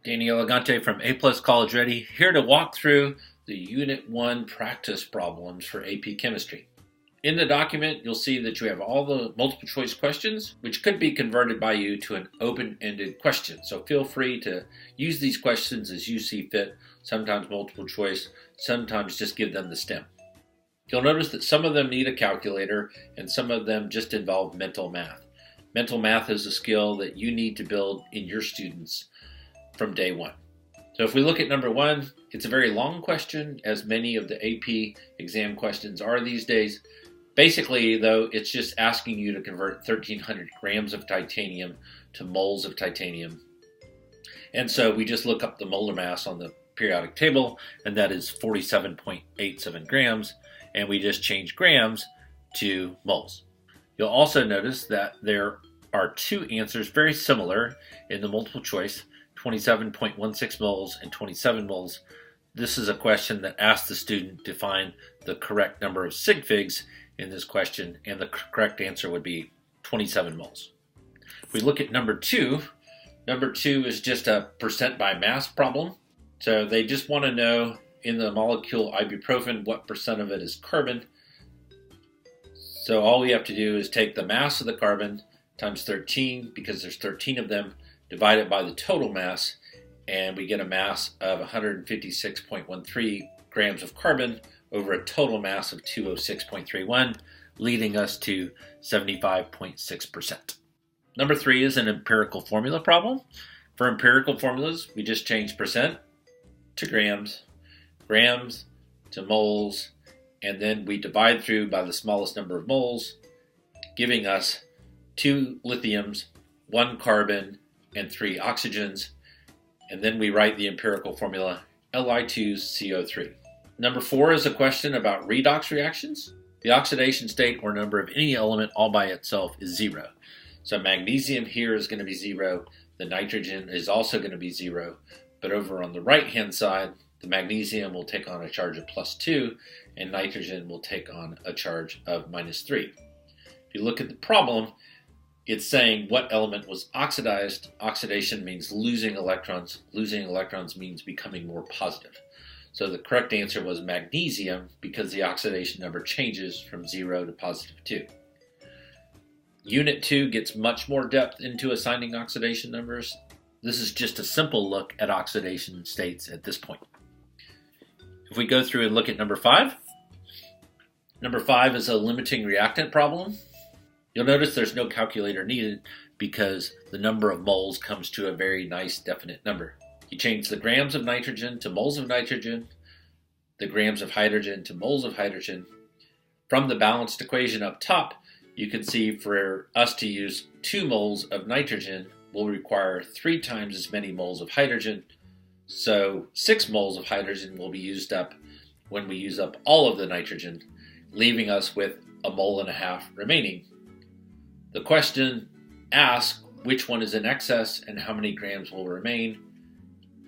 Danny Elegante from A Plus College Ready, here to walk through the Unit 1 practice problems for AP Chemistry. In the document, you'll see that you have all the multiple choice questions, which could be converted by you to an open-ended question. So feel free to use these questions as you see fit, sometimes multiple choice, sometimes just give them the STEM. You'll notice that some of them need a calculator and some of them just involve mental math. Mental math is a skill that you need to build in your students from day one. So if we look at number 1, it's a very long question, as many of the AP exam questions are these days. Basically, though, it's just asking you to convert 1,300 grams of titanium to moles of titanium. And so we just look up the molar mass on the periodic table, and that is 47.87 grams, and we just change grams to moles. You'll also notice that there are two answers very similar in the multiple choice, 27.16 moles and 27 moles. This is a question that asks the student to find the correct number of sig figs in this question, and the correct answer would be 27 moles. If we look at number 2 is just a percent by mass problem. So they just want to know in the molecule ibuprofen what percent of it is carbon. So all we have to do is take the mass of the carbon times 13, because there's 13 of them, divide it by the total mass, and we get a mass of 156.13 grams of carbon over a total mass of 206.31, leading us to 75.6%. Number 3 is an empirical formula problem. For empirical formulas, we just change percent to grams, grams to moles, and then we divide through by the smallest number of moles, giving us 2 lithiums, 1 carbon, and 3 oxygens, and then we write the empirical formula Li2CO3. Number 4 is a question about redox reactions. The oxidation state or number of any element all by itself is 0. So magnesium here is going to be 0, the nitrogen is also going to be 0, but over on the right hand side, the magnesium will take on a charge of +2, and nitrogen will take on a charge of -3. If you look at the problem, it's saying what element was oxidized. Oxidation means losing electrons. Losing electrons means becoming more positive. So the correct answer was magnesium, because the oxidation number changes from 0 to +2. Unit 2 gets much more depth into assigning oxidation numbers. This is just a simple look at oxidation states at this point. If we go through and look at number 5, number 5 is a limiting reactant problem. You'll notice there's no calculator needed because the number of moles comes to a very nice definite number. You change the grams of nitrogen to moles of nitrogen, the grams of hydrogen to moles of hydrogen. From the balanced equation up top, you can see for us to use 2 moles of nitrogen will require 3 times as many moles of hydrogen. So 6 moles of hydrogen will be used up when we use up all of the nitrogen, leaving us with 1.5 moles remaining. The question asks which one is in excess and how many grams will remain,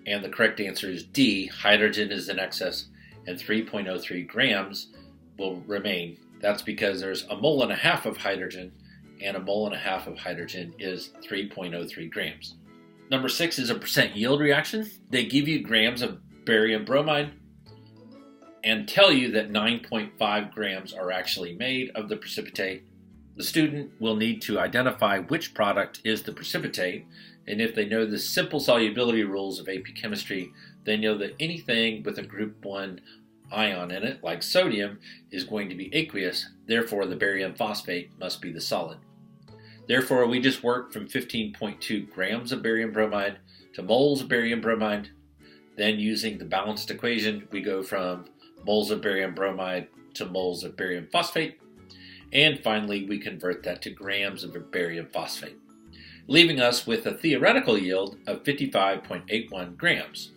and the correct answer is D, hydrogen is in excess and 3.03 grams will remain. That's because there's 1.5 moles of hydrogen, and 1.5 moles of hydrogen is 3.03 grams. Number 6 is a percent yield reaction. They give you grams of barium bromide and tell you that 9.5 grams are actually made of the precipitate. The student will need to identify which product is the precipitate, and if they know the simple solubility rules of AP Chemistry, they know that anything with a group 1 ion in it, like sodium, is going to be aqueous. Therefore, the barium phosphate must be the solid. Therefore, we just work from 15.2 grams of barium bromide to moles of barium bromide. Then, using the balanced equation, we go from moles of barium bromide to moles of barium phosphate. And finally, we convert that to grams of barium phosphate, leaving us with a theoretical yield of 55.81 grams.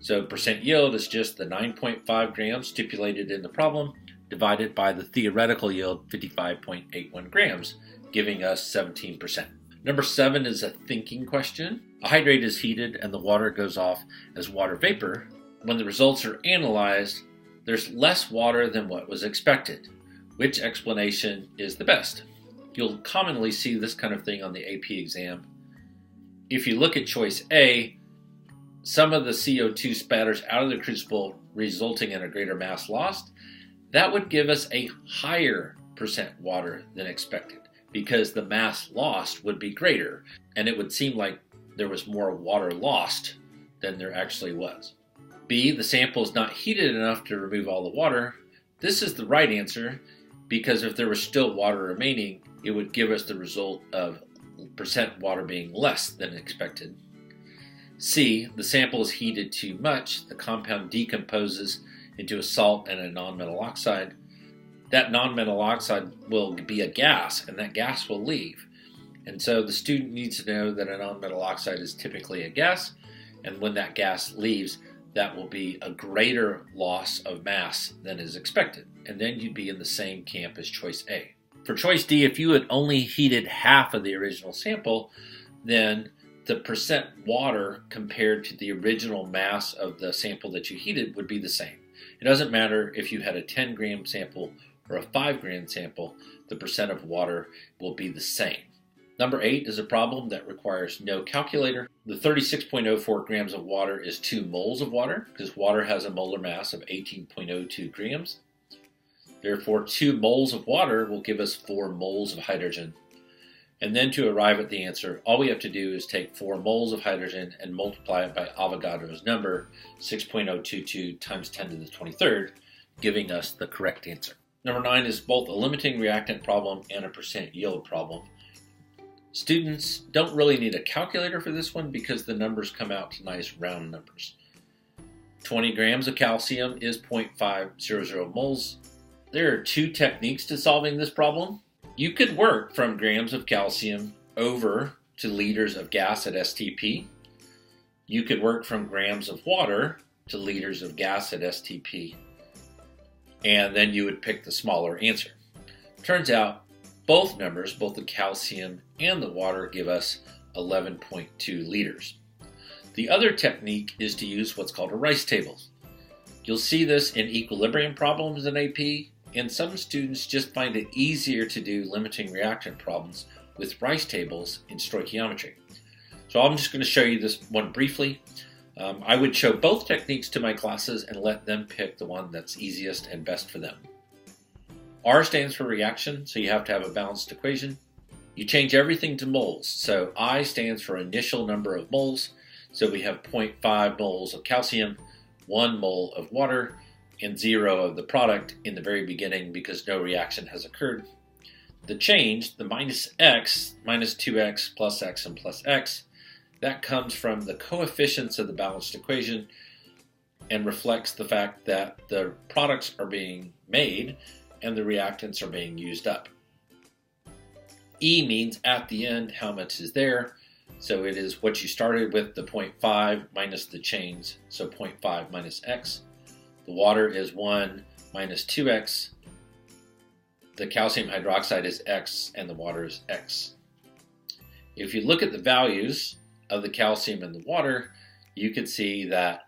So percent yield is just the 9.5 grams stipulated in the problem divided by the theoretical yield, 55.81 grams, giving us 17%. Number 7 is a thinking question. A hydrate is heated and the water goes off as water vapor. When the results are analyzed, there's less water than what was expected. Which explanation is the best? You'll commonly see this kind of thing on the AP exam. If you look at choice A, some of the CO2 spatters out of the crucible, resulting in a greater mass lost, that would give us a higher percent water than expected because the mass lost would be greater, and it would seem like there was more water lost than there actually was. B, the sample is not heated enough to remove all the water. This is the right answer because if there was still water remaining, it would give us the result of percent water being less than expected. C, the sample is heated too much. The compound decomposes into a salt and a nonmetal oxide. That nonmetal oxide will be a gas, and that gas will leave. And so the student needs to know that a nonmetal oxide is typically a gas, and when that gas leaves, that will be a greater loss of mass than is expected. And then you'd be in the same camp as choice A. For choice D, if you had only heated half of the original sample, then the percent water compared to the original mass of the sample that you heated would be the same. It doesn't matter if you had a 10 gram sample or a 5 gram sample, the percent of water will be the same. Number 8 is a problem that requires no calculator. The 36.04 grams of water is 2 moles of water because water has a molar mass of 18.02 grams. Therefore, 2 moles of water will give us 4 moles of hydrogen. And then to arrive at the answer, all we have to do is take 4 moles of hydrogen and multiply it by Avogadro's number, 6.022 times 10 to the 23rd, giving us the correct answer. Number 9 is both a limiting reactant problem and a percent yield problem. Students don't really need a calculator for this one because the numbers come out to nice round numbers. 20 grams of calcium is 0.500 moles. There are 2 techniques to solving this problem. You could work from grams of calcium over to liters of gas at STP. You could work from grams of water to liters of gas at STP. And then you would pick the smaller answer. Turns out both numbers, both the calcium and the water, give us 11.2 liters. The other technique is to use what's called a Rice table. You'll see this in equilibrium problems in AP, and some students just find it easier to do limiting reactant problems with Rice tables in stoichiometry. So I'm just going to show you this one briefly. I would show both techniques to my classes and let them pick the one that's easiest and best for them. R stands for reaction, so you have to have a balanced equation. You change everything to moles, so I stands for initial number of moles, so we have 0.5 moles of calcium, 1 mole of water, and 0 of the product in the very beginning because no reaction has occurred. The change, the minus x, minus 2x, plus x, and plus x, that comes from the coefficients of the balanced equation and reflects the fact that the products are being made and the reactants are being used up. E means at the end how much is there, so it is what you started with, the 0.5 minus the change, so 0.5 minus x. The water is 1 minus 2x. The calcium hydroxide is x and the water is x. If you look at the values of the calcium and the water, you can see that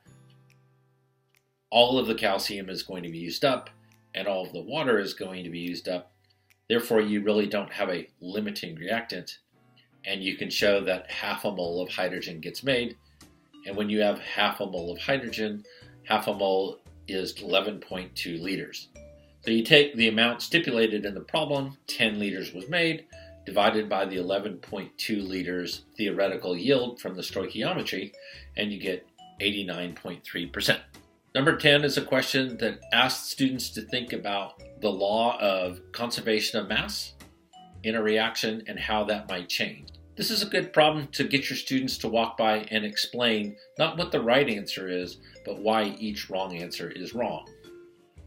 all of the calcium is going to be used up and all of the water is going to be used up. Therefore, you really don't have a limiting reactant, and you can show that half a mole of hydrogen gets made. And when you have half a mole of hydrogen, half a mole is 11.2 liters. So you take the amount stipulated in the problem, 10 liters was made, divided by the 11.2 liters theoretical yield from the stoichiometry, and you get 89.3%. Number 10 is a question that asks students to think about the law of conservation of mass in a reaction and how that might change. This is a good problem to get your students to walk by and explain not what the right answer is, but why each wrong answer is wrong.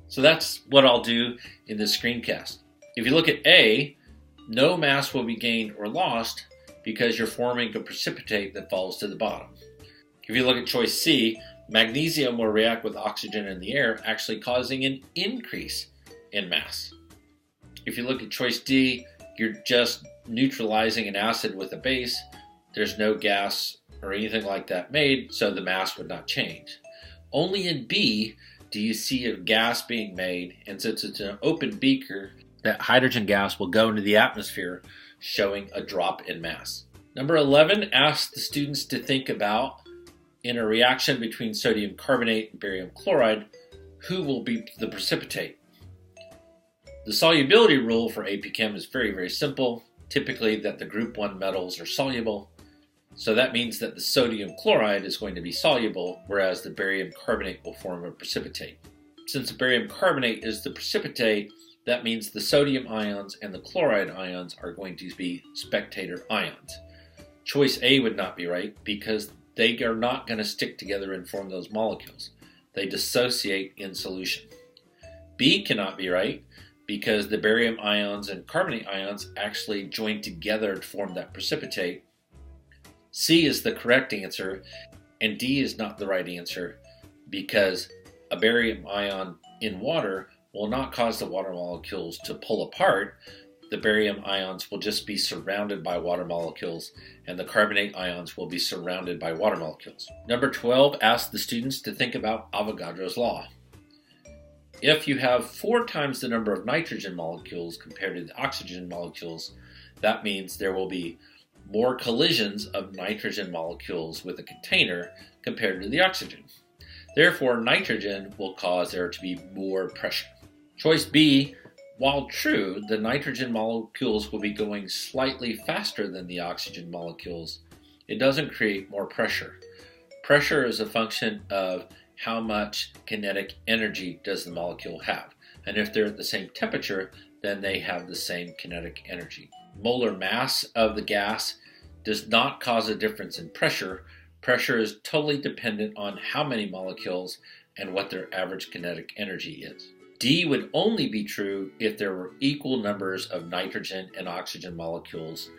So that's what I'll do in this screencast. If you look at A, no mass will be gained or lost because you're forming a precipitate that falls to the bottom. If you look at choice C, magnesium will react with oxygen in the air, actually causing an increase in mass. If you look at choice D, you're just neutralizing an acid with a base. There's no gas or anything like that made, so the mass would not change. Only in B do you see a gas being made, and since it's an open beaker, that hydrogen gas will go into the atmosphere, showing a drop in mass. Number 11 asks the students to think about in a reaction between sodium carbonate and barium chloride, who will be the precipitate? The solubility rule for AP Chem is very, very simple. Typically that the group 1 metals are soluble. So that means that the sodium chloride is going to be soluble, whereas the barium carbonate will form a precipitate. Since the barium carbonate is the precipitate, that means the sodium ions and the chloride ions are going to be spectator ions. Choice A would not be right because they are not going to stick together and form those molecules. They dissociate in solution. B cannot be right because the barium ions and carbonate ions actually join together to form that precipitate. C is the correct answer, and D is not the right answer because a barium ion in water will not cause the water molecules to pull apart. The barium ions will just be surrounded by water molecules, and the carbonate ions will be surrounded by water molecules. Number 12 asks the students to think about Avogadro's law. If you have 4 times the number of nitrogen molecules compared to the oxygen molecules, that means there will be more collisions of nitrogen molecules with a container compared to the oxygen. Therefore, nitrogen will cause there to be more pressure. Choice B, while true, the nitrogen molecules will be going slightly faster than the oxygen molecules, it doesn't create more pressure. Pressure is a function of how much kinetic energy does the molecule have. And if they're at the same temperature, then they have the same kinetic energy. Molar mass of the gas does not cause a difference in pressure. Pressure is totally dependent on how many molecules and what their average kinetic energy is. D would only be true if there were equal numbers of nitrogen and oxygen molecules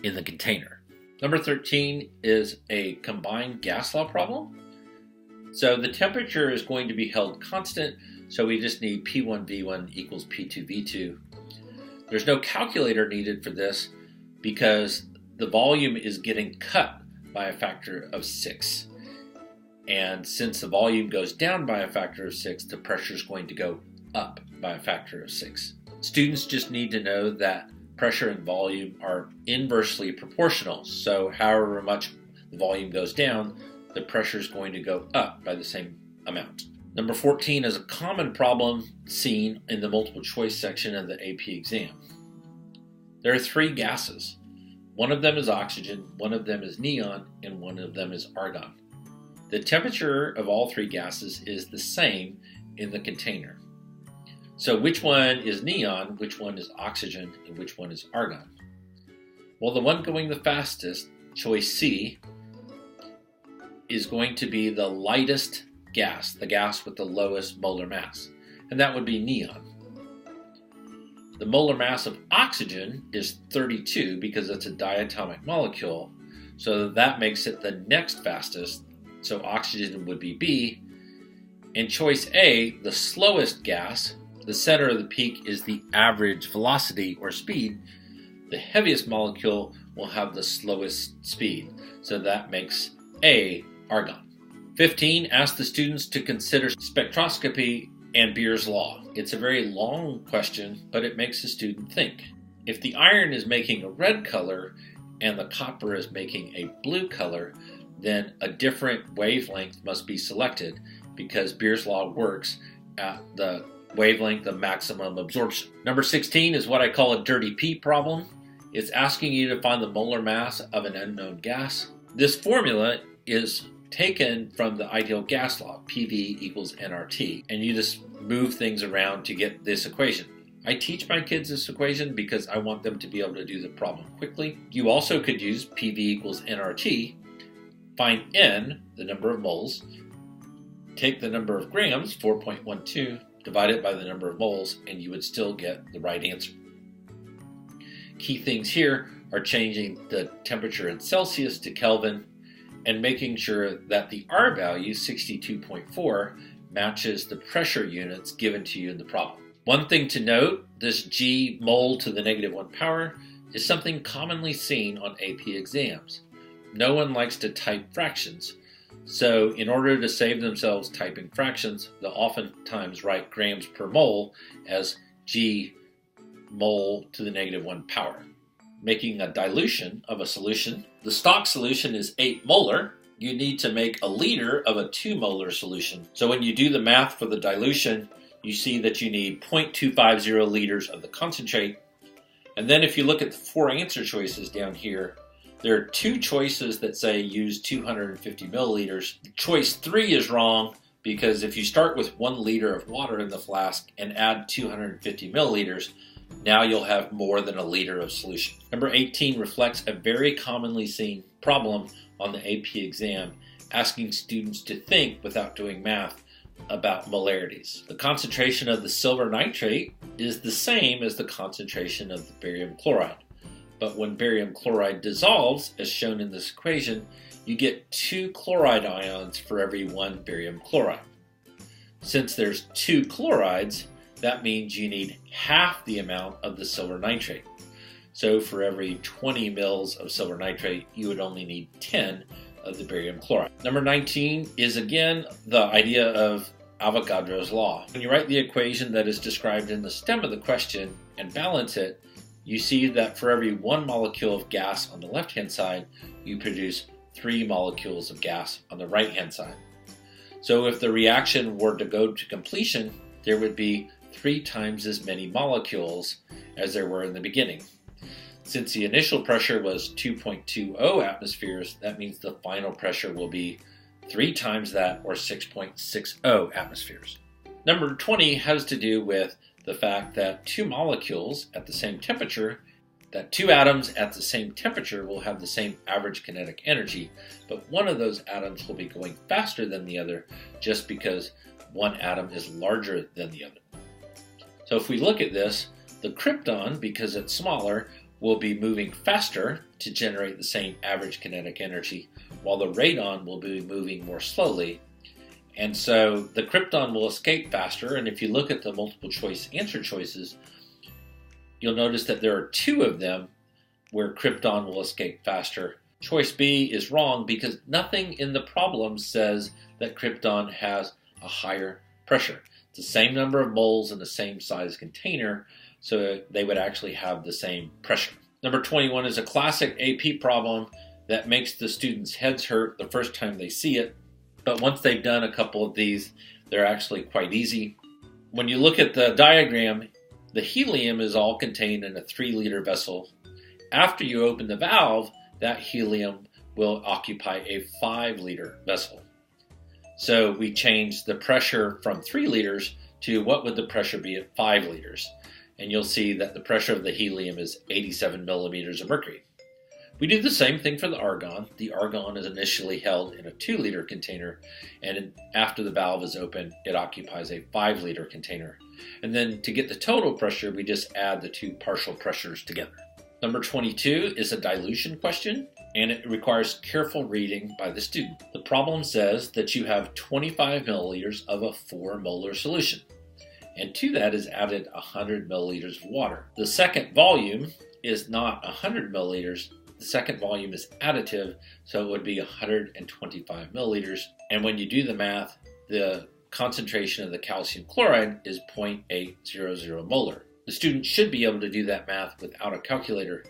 in the container. Number 13 is a combined gas law problem. So the temperature is going to be held constant, so we just need P1V1 equals P2V2. There's no calculator needed for this because the volume is getting cut by a factor of 6. And since the volume goes down by a factor of 6, the pressure is going to go up by a factor of 6. Students just need to know that pressure and volume are inversely proportional. So however much the volume goes down, the pressure is going to go up by the same amount. Number 14 is a common problem seen in the multiple choice section of the AP exam. There are 3 gases. One of them is oxygen, one of them is neon, and one of them is argon. The temperature of all 3 gases is the same in the container. So which one is neon, which one is oxygen, and which one is argon? Well, the one going the fastest, choice C, is going to be the lightest gas, the gas with the lowest molar mass, and that would be neon. The molar mass of oxygen is 32 because it's a diatomic molecule, so that makes it the next fastest, so oxygen would be B. And choice A, the slowest gas, the center of the peak is the average velocity or speed. The heaviest molecule will have the slowest speed, so that makes A, argon. 15 asks the students to consider spectroscopy and Beer's law. It's a very long question, but it makes the student think. If the iron is making a red color and the copper is making a blue color, then a different wavelength must be selected because Beer's law works at the wavelength of maximum absorption. Number 16 is what I call a dirty P problem. It's asking you to find the molar mass of an unknown gas. This formula is taken from the ideal gas law, PV equals nRT, and you just move things around to get this equation. I teach my kids this equation because I want them to be able to do the problem quickly. You also could use PV equals nRT, find N, the number of moles, take the number of grams, 4.12, divide it by the number of moles, and you would still get the right answer. Key things here are changing the temperature in Celsius to Kelvin and making sure that the R value, 62.4, matches the pressure units given to you in the problem. One thing to note, this G mole to the negative 1 power is something commonly seen on AP exams. No one likes to type fractions, so in order to save themselves typing fractions, they'll oftentimes write grams per mole as G mole to the negative 1 power. Making a dilution of a solution. The stock solution is 8 molar, you need to make a liter of a 2 molar solution. So when you do the math for the dilution, you see that you need 0.250 liters of the concentrate. And then if you look at the 4 answer choices down here, there are 2 choices that say use 250 milliliters. Choice 3 is wrong because if you start with 1 liter of water in the flask and add 250 milliliters, now you'll have more than a liter of solution. Number 18 reflects a very commonly seen problem on the AP exam, asking students to think without doing math about molarities. The concentration of the silver nitrate is the same as the concentration of the barium chloride. But when barium chloride dissolves, as shown in this equation, you get 2 chloride ions for every 1 barium chloride. Since there's 2 chlorides, that means you need half the amount of the silver nitrate. So for every 20 mils of silver nitrate, you would only need 10 of the barium chloride. Number 19 is again the idea of Avogadro's law. When you write the equation that is described in the stem of the question and balance it, you see that for every 1 molecule of gas on the left-hand side, you produce 3 molecules of gas on the right-hand side. So if the reaction were to go to completion, there would be 3 times as many molecules as there were in the beginning. Since the initial pressure was 2.20 atmospheres, that means the final pressure will be 3 times that, or 6.60 atmospheres. Number 20 has to do with the fact that 2 molecules at the same temperature, that 2 atoms at the same temperature will have the same average kinetic energy, but one of those atoms will be going faster than the other just because one atom is larger than the other. So if we look at this, the krypton, because it's smaller, will be moving faster to generate the same average kinetic energy, while the radon will be moving more slowly. And so the krypton will escape faster, and if you look at the multiple choice answer choices, you'll notice that there are 2 of them where krypton will escape faster. Choice B is wrong because nothing in the problem says that krypton has a higher pressure. It's the same number of moles in the same size container, so they would actually have the same pressure. Number 21 is a classic AP problem that makes the students' heads hurt the first time they see it, but once they've done a couple of these, they're actually quite easy. When you look at the diagram, the helium is all contained in a 3-liter vessel. After you open the valve, that helium will occupy a 5-liter vessel. So we change the pressure from 3 liters to what would the pressure be at 5 liters. And you'll see that the pressure of the helium is 87 millimeters of mercury. We do the same thing for the argon. The argon is initially held in a 2-liter container, and after the valve is open, it occupies a 5-liter container. And then to get the total pressure, we just add the 2 partial pressures together. Number 22 is a dilution question, and it requires careful reading by the student. The problem says that you have 25 milliliters of a 4 molar solution, and to that is added 100 milliliters of water. The second volume is not 100 milliliters. The second volume is additive, so it would be 125 milliliters. And when you do the math, the concentration of the calcium chloride is 0.800 molar. The student should be able to do that math without a calculator.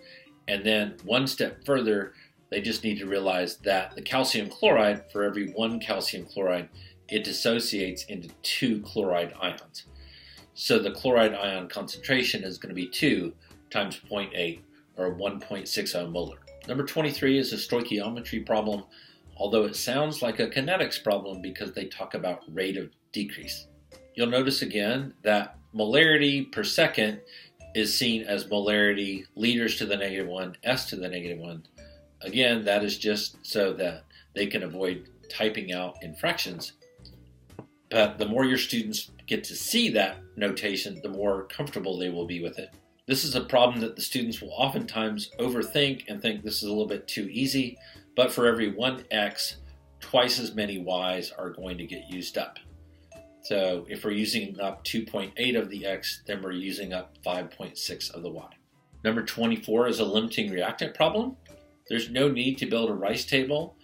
And then one step further, they just need to realize that the calcium chloride, for every 1 calcium chloride, it dissociates into 2 chloride ions. So the chloride ion concentration is going to be 2 times 0.8, or 1.60 molar. Number 23 is a stoichiometry problem, although it sounds like a kinetics problem because they talk about rate of decrease. You'll notice again that molarity per second is seen as molarity liters to the -1, s to the -1. Again, that is just so that they can avoid typing out in fractions. But the more your students get to see that notation, the more comfortable they will be with it. This is a problem that the students will oftentimes overthink and think this is a little bit too easy, but for every 1 x, twice as many y's are going to get used up. So if we're using up 2.8 of the x, then we're using up 5.6 of the y. Number 24 is a limiting reactant problem. There's no need to build a rice table.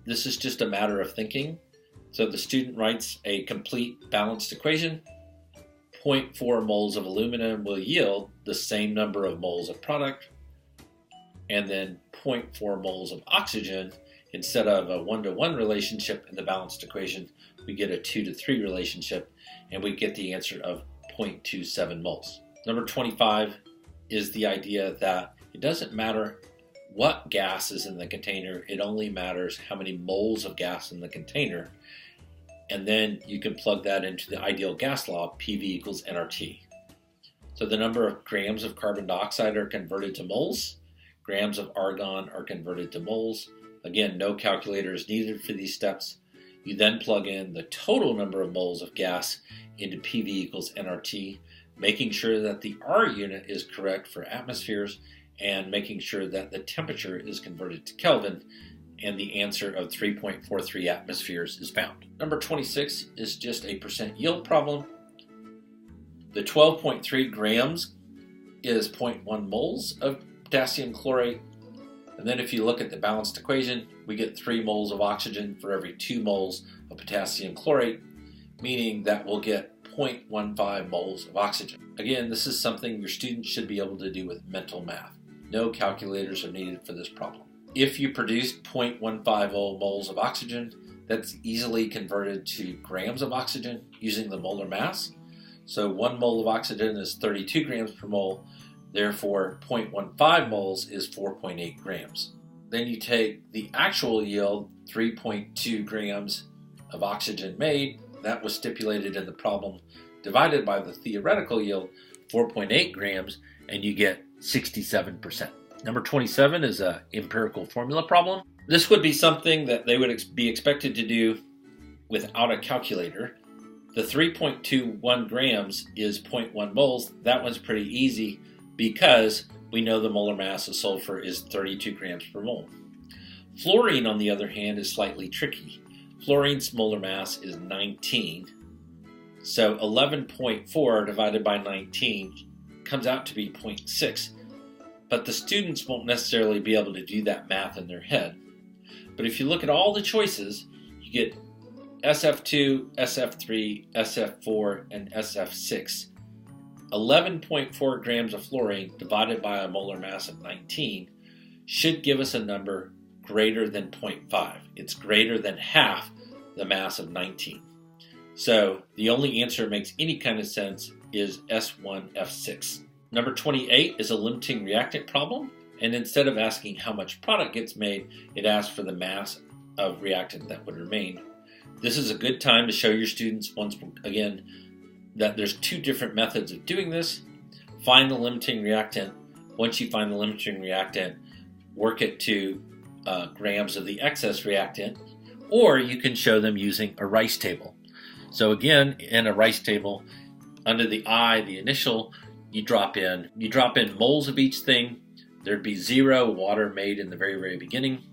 This is just a matter of thinking. So the student writes a complete balanced equation. 0.4 moles of aluminum will yield the same number of moles of product, and then 0.4 moles of oxygen Instead of a 1-to-1 relationship in the balanced equation, we get a 2-to-3 relationship, and we get the answer of 0.27 moles. Number 25 is the idea that it doesn't matter what gas is in the container, it only matters how many moles of gas in the container. And then you can plug that into the ideal gas law, PV equals nRT. So the number of grams of carbon dioxide are converted to moles, grams of argon are converted to moles. Again, no calculator is needed for these steps. You then plug in the total number of moles of gas into PV equals nRT, making sure that the R unit is correct for atmospheres and making sure that the temperature is converted to Kelvin, and the answer of 3.43 atmospheres is found. Number 26 is just a percent yield problem. The 12.3 grams is 0.1 moles of potassium chlorate. And then if you look at the balanced equation, we get 3 moles of oxygen for every 2 moles of potassium chlorate, meaning that we'll get 0.15 moles of oxygen. Again, this is something your students should be able to do with mental math. No calculators are needed for this problem. If you produce 0.15 moles of oxygen, that's easily converted to grams of oxygen using the molar mass. So 1 mole of oxygen is 32 grams per mole, therefore 0.15 moles is 4.8 grams. Then you take the actual yield, 3.2 grams of oxygen made, that was stipulated in the problem, divided by the theoretical yield, 4.8 grams, and you get 67%. Number 27 is an empirical formula problem. This would be something that they would be expected to do without a calculator. The 3.21 grams is 0.1 moles. That one's pretty easy because we know the molar mass of sulfur is 32 grams per mole. Fluorine, on the other hand, is slightly tricky. Fluorine's molar mass is 19. So 11.4 divided by 19 comes out to be 0.6. But the students won't necessarily be able to do that math in their head. But if you look at all the choices, you get SF2, SF3, SF4, and SF6. 11.4 grams of fluorine divided by a molar mass of 19 should give us a number greater than 0.5. It's greater than half the mass of 19. So the only answer that makes any kind of sense is S1F6. Number 28 is a limiting reactant problem, and instead of asking how much product gets made, it asks for the mass of reactant that would remain. This is a good time to show your students, once again, that there's 2 different methods of doing this. Find the limiting reactant. Once you find the limiting reactant, work it to grams of the excess reactant, or you can show them using a rice table. So again, in a rice table, under the I, the initial, you drop in moles of each thing. There'd be 0 water made in the very, very beginning.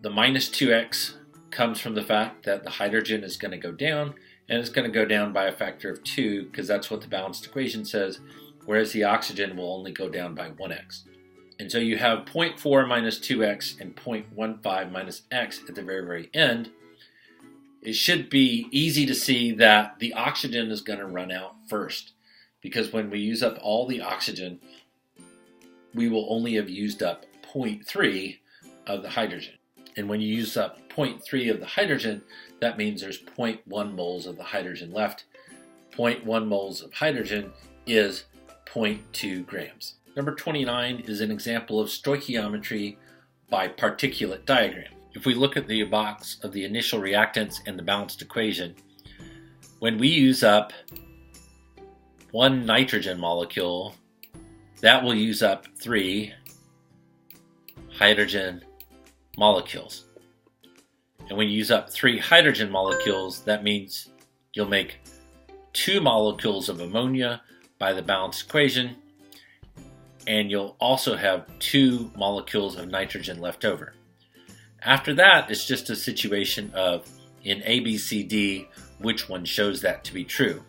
The minus 2x comes from the fact that the hydrogen is going to go down, and it's going to go down by a factor of 2 because that's what the balanced equation says, whereas the oxygen will only go down by 1x. And so you have 0.4 minus 2x and 0.15 minus x at the very, very end. It should be easy to see that the oxygen is going to run out first, because when we use up all the oxygen, we will only have used up 0.3 of the hydrogen. And when you use up 0.3 of the hydrogen, that means there's 0.1 moles of the hydrogen left. 0.1 moles of hydrogen is 0.2 grams. Number 29 is an example of stoichiometry by particulate diagram. If we look at the box of the initial reactants and the balanced equation, when we use up 1 nitrogen molecule, that will use up 3 hydrogen molecules. And when you use up 3 hydrogen molecules, that means you'll make 2 molecules of ammonia by the balanced equation, and you'll also have 2 molecules of nitrogen left over. After that, it's just a situation of, in A, B, C, D, which one shows that to be true.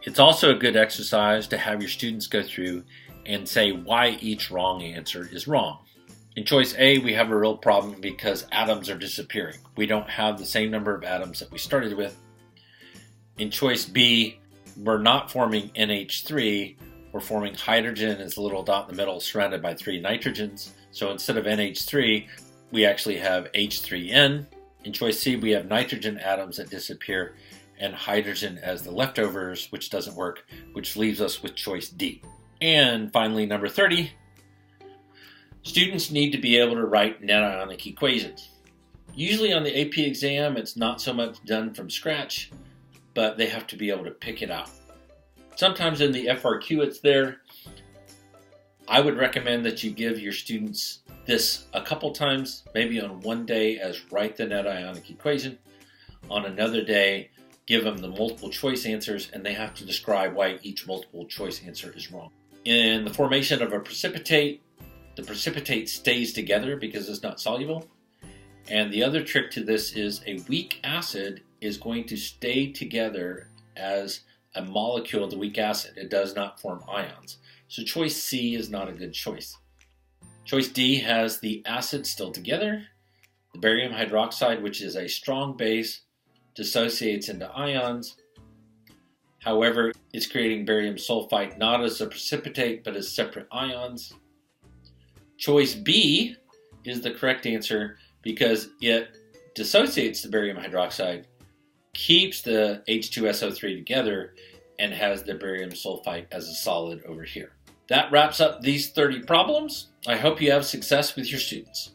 It's also a good exercise to have your students go through and say why each wrong answer is wrong. In choice A, we have a real problem because atoms are disappearing. We don't have the same number of atoms that we started with. In choice B, we're not forming NH3, we're forming hydrogen as a little dot in the middle surrounded by 3 nitrogens. So instead of NH3, we actually have H3N. In choice C, we have nitrogen atoms that disappear and hydrogen as the leftovers, which doesn't work, which leaves us with choice D. And finally, number 30, students need to be able to write net ionic equations. Usually on the AP exam, it's not so much done from scratch, but they have to be able to pick it out. Sometimes in the FRQ it's there. I would recommend that you give your students this a couple times, maybe on one day as write the net ionic equation. On another day, give them the multiple choice answers, and they have to describe why each multiple choice answer is wrong. In the formation of a precipitate, the precipitate stays together because it's not soluble. And the other trick to this is a weak acid is going to stay together as a molecule of the weak acid. It does not form ions. So choice C is not a good choice. Choice D has the acid still together. The barium hydroxide, which is a strong base, dissociates into ions. However, it's creating barium sulfite not as a precipitate but as separate ions. Choice B is the correct answer because it dissociates the barium hydroxide, keeps the H2SO3 together, and has the barium sulfite as a solid over here. That wraps up these 30 problems. I hope you have success with your students.